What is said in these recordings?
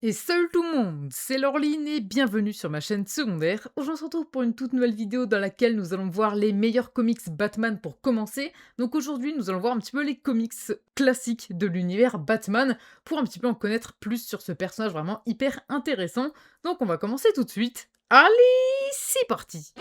Et salut tout le monde, c'est Laureline et bienvenue sur ma chaîne secondaire. Aujourd'hui on se retrouve pour une toute nouvelle vidéo dans laquelle nous allons voir les meilleurs comics Batman pour commencer. Donc aujourd'hui nous allons voir un petit peu les comics classiques de l'univers Batman pour un petit peu en connaître plus sur ce personnage vraiment hyper intéressant. Donc on va commencer tout de suite. Allez, c'est parti!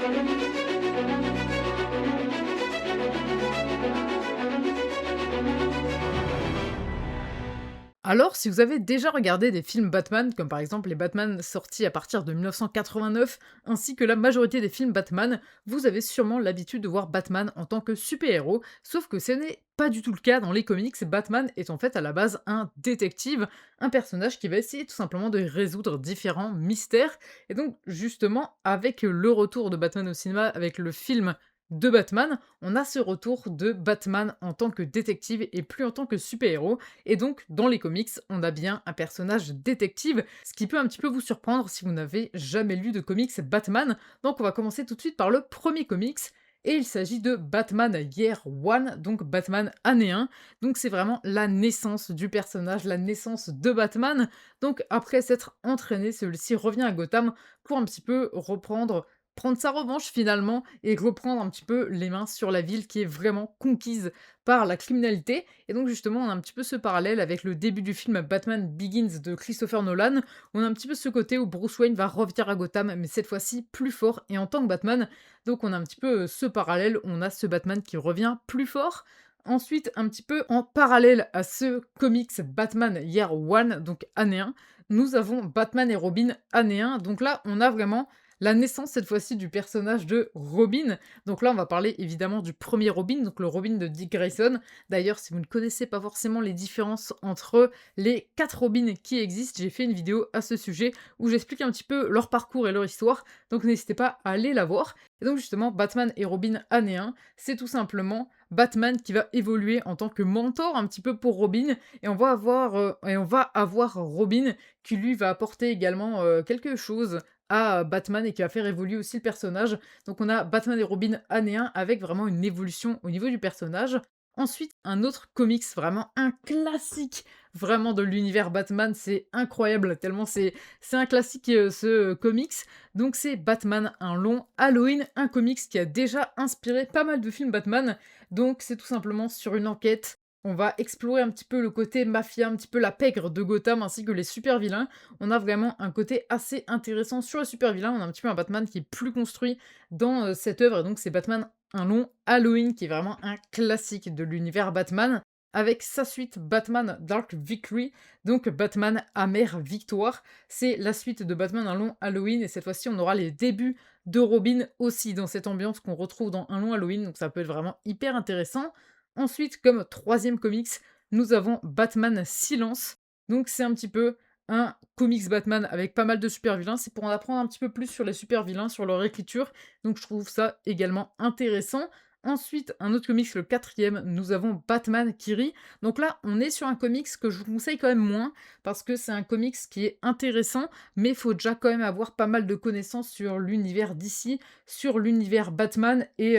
Alors, si vous avez déjà regardé des films Batman, comme par exemple les Batman sortis à partir de 1989, ainsi que la majorité des films Batman, vous avez sûrement l'habitude de voir Batman en tant que super-héros, sauf que ce n'est pas du tout le cas dans les comics. Batman est en fait à la base un détective, un personnage qui va essayer tout simplement de résoudre différents mystères. Et donc, justement, avec le retour de Batman au cinéma, avec le film de Batman, on a ce retour de Batman en tant que détective et plus en tant que super-héros. Et donc, dans les comics, on a bien un personnage détective, ce qui peut un petit peu vous surprendre si vous n'avez jamais lu de comics Batman. Donc, on va commencer tout de suite par le premier comics. Et il s'agit de Batman Year One, donc Batman année 1. Donc c'est vraiment la naissance du personnage, la naissance de Batman. Donc après s'être entraîné, celui-ci revient à Gotham pour un petit peu prendre sa revanche finalement et reprendre un petit peu les mains sur la ville qui est vraiment conquise par la criminalité. Et donc justement, on a un petit peu ce parallèle avec le début du film Batman Begins de Christopher Nolan. On a un petit peu ce côté où Bruce Wayne va revenir à Gotham, mais cette fois-ci plus fort et en tant que Batman. Donc on a un petit peu ce parallèle, on a ce Batman qui revient plus fort. Ensuite, un petit peu en parallèle à ce comics Batman Year One, donc année 1, nous avons Batman et Robin année 1. Donc là, on a vraiment la naissance cette fois-ci du personnage de Robin. Donc là, on va parler évidemment du premier Robin, donc le Robin de Dick Grayson. D'ailleurs, si vous ne connaissez pas forcément les différences entre les 4 Robins qui existent, j'ai fait une vidéo à ce sujet où j'explique un petit peu leur parcours et leur histoire, donc n'hésitez pas à aller la voir. Et donc justement, Batman et Robin année 1, c'est tout simplement Batman qui va évoluer en tant que mentor un petit peu pour Robin, et on va avoir Robin qui lui va apporter également quelque chose à Batman et qui va faire évoluer aussi le personnage. Donc on a Batman et Robin année 1 avec vraiment une évolution au niveau du personnage. Ensuite, un autre comics, vraiment un classique vraiment de l'univers Batman, c'est incroyable, tellement c'est un classique ce comics. Donc c'est Batman, un long Halloween, un comics qui a déjà inspiré pas mal de films Batman. Donc c'est tout simplement sur une enquête. On va explorer un petit peu le côté mafia, un petit peu la pègre de Gotham ainsi que les super vilains. On a vraiment un côté assez intéressant sur le super vilain. On a un petit peu un Batman qui est plus construit dans cette œuvre. Et donc, c'est Batman un long Halloween qui est vraiment un classique de l'univers Batman. Avec sa suite Batman Dark Victory, donc Batman Amère Victoire. C'est la suite de Batman un long Halloween. Et cette fois-ci, on aura les débuts de Robin aussi dans cette ambiance qu'on retrouve dans un long Halloween. Donc, ça peut être vraiment hyper intéressant. Ensuite, comme troisième comics, nous avons Batman Silence. Donc, c'est un petit peu un comics Batman avec pas mal de super vilains, c'est pour en apprendre un petit peu plus sur les super vilains, sur leur écriture, donc je trouve ça également intéressant. Ensuite, un autre comics, le quatrième, nous avons Batman qui rit. Donc là, on est sur un comics que je vous conseille quand même moins, parce que c'est un comics qui est intéressant, mais il faut déjà quand même avoir pas mal de connaissances sur l'univers DC, sur l'univers Batman, et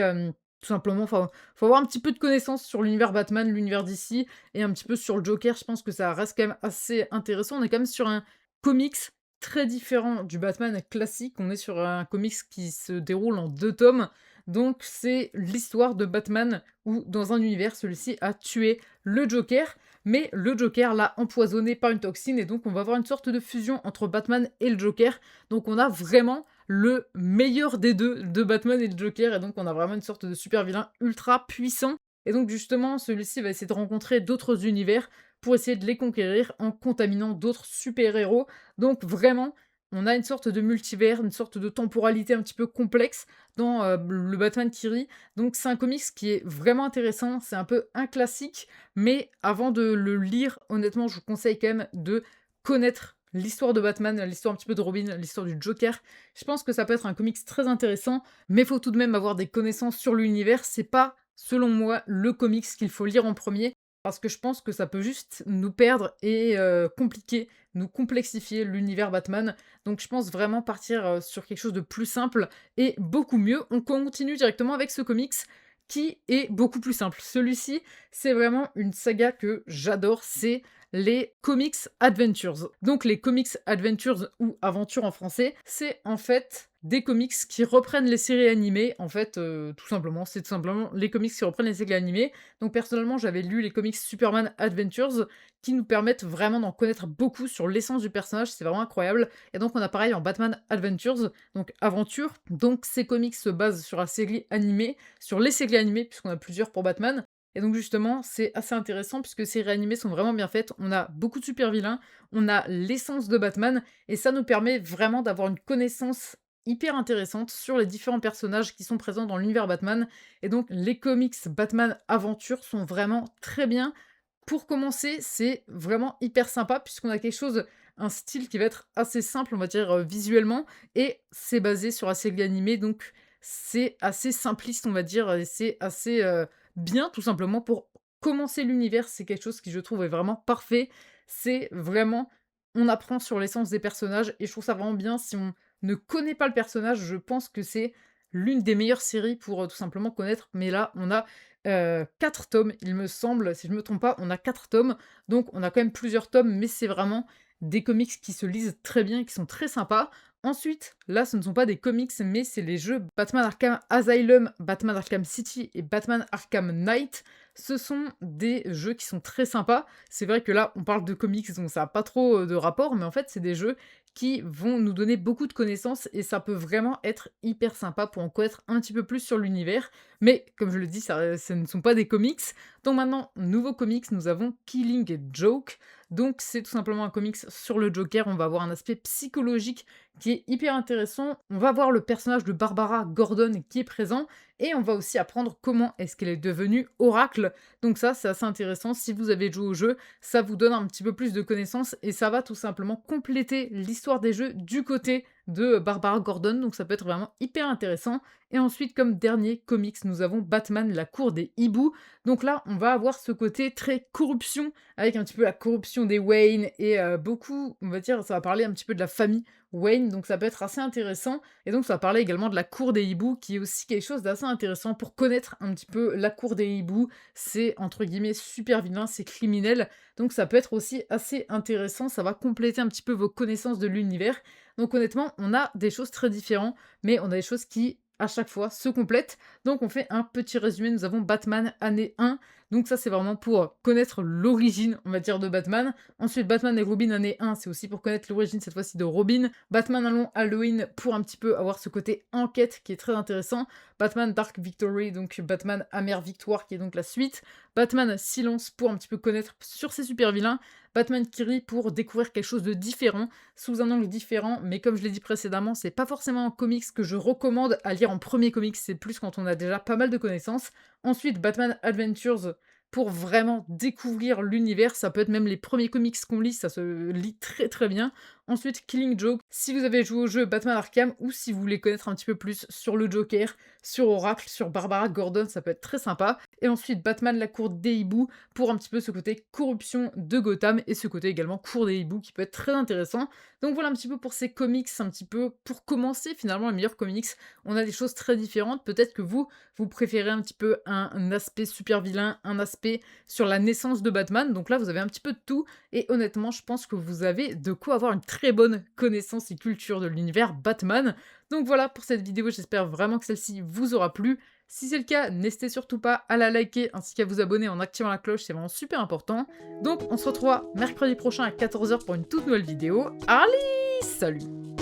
tout simplement, faut avoir un petit peu de connaissances sur l'univers Batman, l'univers DC, et un petit peu sur le Joker, je pense que ça reste quand même assez intéressant. On est quand même sur un comics très différent du Batman classique. On est sur un comics qui se déroule en 2 tomes. Donc c'est l'histoire de Batman où, dans un univers, celui-ci a tué le Joker, mais le Joker l'a empoisonné par une toxine, et donc on va avoir une sorte de fusion entre Batman et le Joker. Donc on a vraiment le meilleur des deux, de Batman et le Joker, et donc on a vraiment une sorte de super vilain ultra puissant. Et donc justement, celui-ci va essayer de rencontrer d'autres univers pour essayer de les conquérir en contaminant d'autres super-héros. Donc vraiment, on a une sorte de multivers, une sorte de temporalité un petit peu complexe dans le Batman qui rit. Donc c'est un comics qui est vraiment intéressant, c'est un peu un classique, mais avant de le lire, honnêtement, je vous conseille quand même de connaître l'histoire de Batman, l'histoire un petit peu de Robin, l'histoire du Joker. Je pense que ça peut être un comics très intéressant, mais il faut tout de même avoir des connaissances sur l'univers. C'est pas, selon moi, le comics qu'il faut lire en premier, parce que je pense que ça peut juste nous perdre et compliquer, nous complexifier l'univers Batman. Donc je pense vraiment partir sur quelque chose de plus simple et beaucoup mieux. On continue directement avec ce comics qui est beaucoup plus simple. Celui-ci, c'est vraiment une saga que j'adore, c'est les comics adventures. Donc les comics adventures ou aventures en français, c'est en fait des comics qui reprennent les séries animées. En fait, tout simplement, c'est tout simplement les comics qui reprennent les séries animées. Donc personnellement, j'avais lu les comics Superman Adventures qui nous permettent vraiment d'en connaître beaucoup sur l'essence du personnage, c'est vraiment incroyable. Et donc on a pareil en Batman Adventures, donc aventure. Donc ces comics se basent sur la série animée, sur les séries animées, puisqu'on a plusieurs pour Batman. Et donc justement, c'est assez intéressant puisque ces séries animées sont vraiment bien faites. On a beaucoup de super vilains, on a l'essence de Batman, et ça nous permet vraiment d'avoir une connaissance hyper intéressante sur les différents personnages qui sont présents dans l'univers Batman. Et donc les comics Batman Aventure sont vraiment très bien. Pour commencer, c'est vraiment hyper sympa puisqu'on a quelque chose, un style qui va être assez simple, on va dire, visuellement, et c'est basé sur la série animée, donc c'est assez simpliste, on va dire, et c'est assez, bien tout simplement pour commencer l'univers. C'est quelque chose qui, je trouve, est vraiment parfait. C'est vraiment on apprend sur l'essence des personnages et je trouve ça vraiment bien. Si on ne connaît pas le personnage, je pense que c'est l'une des meilleures séries pour, tout simplement connaître. Mais là, on a 4 tomes, il me semble, si je me trompe pas, on a 4 tomes, donc on a quand même plusieurs tomes, mais c'est vraiment des comics qui se lisent très bien et qui sont très sympas. Ensuite, là, ce ne sont pas des comics, mais c'est les jeux Batman Arkham Asylum, Batman Arkham City et Batman Arkham Knight. Ce sont des jeux qui sont très sympas. C'est vrai que là, on parle de comics, donc ça n'a pas trop de rapport, mais en fait, c'est des jeux qui vont nous donner beaucoup de connaissances et ça peut vraiment être hyper sympa pour en connaître un petit peu plus sur l'univers. Mais comme je le dis, ce ne sont pas des comics. Donc maintenant, nouveau comics, nous avons Killing Joke. Donc c'est tout simplement un comics sur le Joker. On va avoir un aspect psychologique qui est hyper intéressant. On va voir le personnage de Barbara Gordon qui est présent. Et on va aussi apprendre comment est-ce qu'elle est devenue Oracle. Donc ça, c'est assez intéressant. Si vous avez joué au jeu, ça vous donne un petit peu plus de connaissances et ça va tout simplement compléter l'histoire des jeux du côté de Barbara Gordon. Donc ça peut être vraiment hyper intéressant. Et ensuite, comme dernier comics, nous avons Batman, la cour des hiboux. Donc là, on va avoir ce côté très corruption, avec un petit peu la corruption des Wayne et beaucoup, on va dire, ça va parler un petit peu de la famille Wayne, donc ça peut être assez intéressant. Et donc ça va parler également de la cour des hiboux, qui est aussi quelque chose d'assez intéressant pour connaître un petit peu la cour des hiboux. C'est, entre guillemets, super vilain, c'est criminel. Donc ça peut être aussi assez intéressant, ça va compléter un petit peu vos connaissances de l'univers. Donc honnêtement, on a des choses très différentes, mais on a des choses qui à chaque fois se complètent. Donc on fait un petit résumé, nous avons Batman année 1, donc ça c'est vraiment pour connaître l'origine, on va dire, de Batman. Ensuite Batman et Robin année 1, c'est aussi pour connaître l'origine cette fois-ci de Robin. Batman Allons Halloween pour un petit peu avoir ce côté enquête qui est très intéressant. Batman Dark Victory, donc Batman Amère Victoire qui est donc la suite. Batman Silence pour un petit peu connaître sur ses super vilains. Batman Kiri pour découvrir quelque chose de différent, sous un angle différent, mais comme je l'ai dit précédemment, c'est pas forcément un comics que je recommande à lire en premier comics, c'est plus quand on a déjà pas mal de connaissances. Ensuite, Batman Adventures pour vraiment découvrir l'univers, ça peut être même les premiers comics qu'on lit, ça se lit très très bien. Ensuite, Killing Joke, si vous avez joué au jeu Batman Arkham ou si vous voulez connaître un petit peu plus sur le Joker, sur Oracle, sur Barbara Gordon, ça peut être très sympa. Et ensuite, Batman la cour des hiboux pour un petit peu ce côté corruption de Gotham et ce côté également cour des hiboux qui peut être très intéressant. Donc voilà un petit peu pour ces comics, un petit peu pour commencer finalement les meilleurs comics. On a des choses très différentes. Peut-être que vous préférez un petit peu un aspect super vilain, un aspect sur la naissance de Batman. Donc là, vous avez un petit peu de tout. Et honnêtement, je pense que vous avez de quoi avoir une très bonne connaissance et culture de l'univers Batman. Donc voilà pour cette vidéo, j'espère vraiment que celle-ci vous aura plu. Si c'est le cas, n'hésitez surtout pas à la liker ainsi qu'à vous abonner en activant la cloche, c'est vraiment super important. Donc on se retrouve mercredi prochain à 14 h pour une toute nouvelle vidéo. Allez, salut!